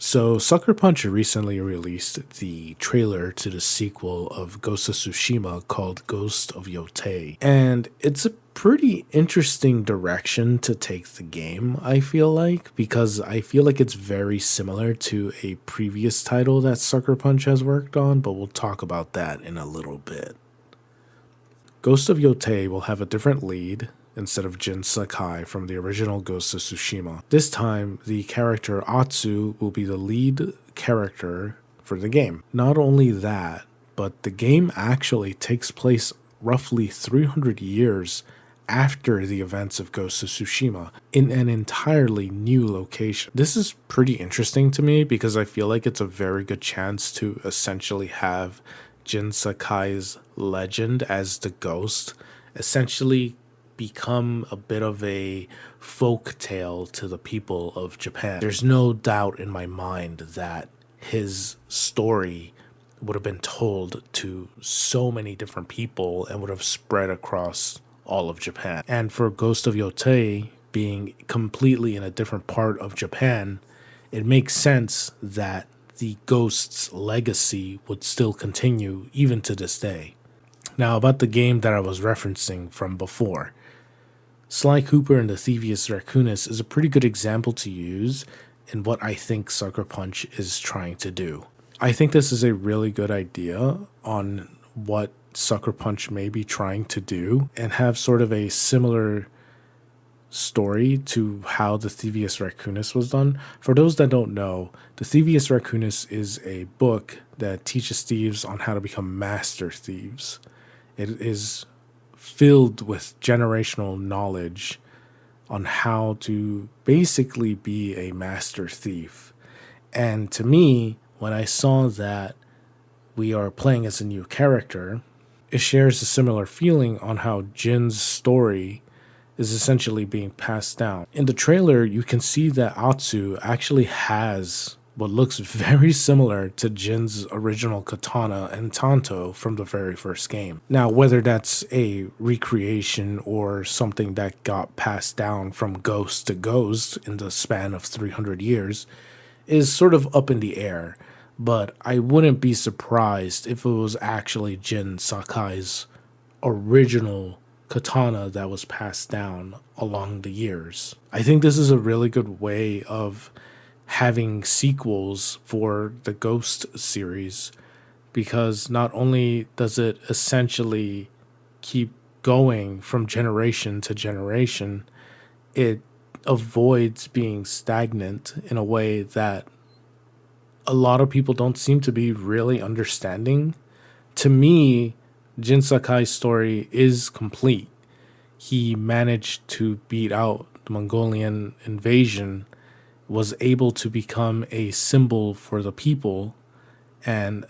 So, Sucker Punch recently released the trailer to the sequel of Ghost of Tsushima called Ghost of Yotei. And it's a pretty interesting direction to take the game, I feel like, because I feel like it's very similar to a previous title that Sucker Punch has worked on, but we'll talk about that in a little bit. Ghost of Yotei will have a different lead instead of Jin Sakai from the original Ghost of Tsushima. This time, the character Atsu will be the lead character for the game. Not only that, but the game actually takes place roughly 300 years after the events of Ghost of Tsushima in an entirely new location. This is pretty interesting to me because I feel like it's a very good chance to essentially have Jin Sakai's legend as the ghost essentially become a bit of a folk tale to the people of Japan. There's no doubt in my mind that his story would have been told to so many different people and would have spread across all of Japan. And for Ghost of Yotei being completely in a different part of Japan, it makes sense that the ghost's legacy would still continue even to this day. Now, about the game that I was referencing from before. Sly Cooper and the Thievius Raccoonus is a pretty good example to use in what I think Sucker Punch is trying to do. I think this is a really good idea on what Sucker Punch may be trying to do and have sort of a similar story to how the Thievius Raccoonus was done. For those that don't know, the Thievius Raccoonus is a book that teaches thieves on how to become master thieves. It is filled with generational knowledge on how to basically be a master thief. And to me, when I saw that we are playing as a new character, it shares a similar feeling on how Jin's story is essentially being passed down. In the trailer, you can see that Atsu actually has what looks very similar to Jin's original katana and tanto from the very first game. Now, whether that's a recreation or something that got passed down from ghost to ghost in the span of 300 years is sort of up in the air, but I wouldn't be surprised if it was actually Jin Sakai's original katana that was passed down along the years. I think this is a really good way of having sequels for the Ghost series, because not only does it essentially keep going from generation to generation, it avoids being stagnant in a way that a lot of people don't seem to be really understanding. To me, Jin Sakai's story is complete. He managed to beat out the Mongolian invasion, was able to become a symbol for the people, and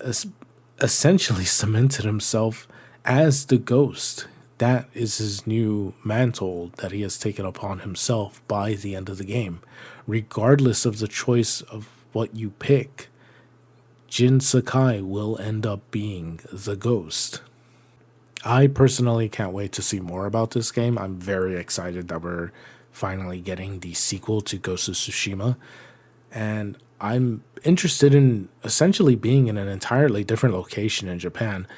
essentially cemented himself as the ghost. That is his new mantle that he has taken upon himself by the end of the game. Regardless of the choice of what you pick, Jin Sakai will end up being the ghost. I personally can't wait to see more about this game. I'm very excited that we're finally getting the sequel to Ghost of Tsushima, and I'm interested in essentially being in an entirely different location in Japan.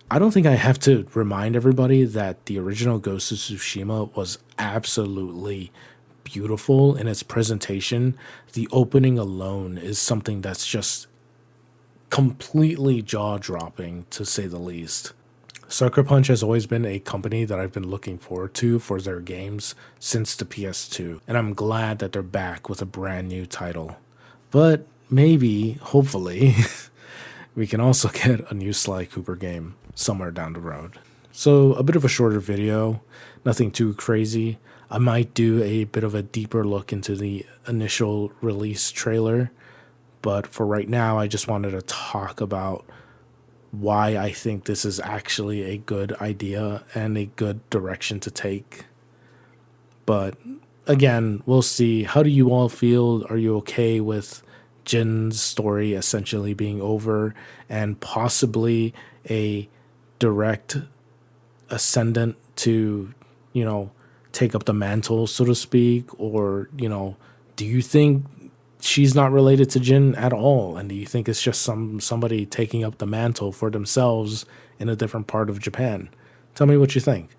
I don't think I have to remind everybody that the original Ghost of Tsushima was absolutely beautiful in its presentation. The opening alone is something that's just completely jaw-dropping, to say the least. Sucker Punch has always been a company that I've been looking forward to for their games since the PS2, and I'm glad that they're back with a brand new title. But maybe, hopefully, we can also get a new Sly Cooper game somewhere down the road. So, a bit of a shorter video, nothing too crazy. I might do a bit of a deeper look into the initial release trailer, but for right now, I just wanted to talk about why I think this is actually a good idea and a good direction to take. But again, we'll see. How do you all feel? Are you okay with Jin's story essentially being over and possibly a direct ascendant to, take up the mantle, so to speak? Or, do you think she's not related to Jin at all, and you think it's just somebody taking up the mantle for themselves in a different part of Japan. Tell me what you think.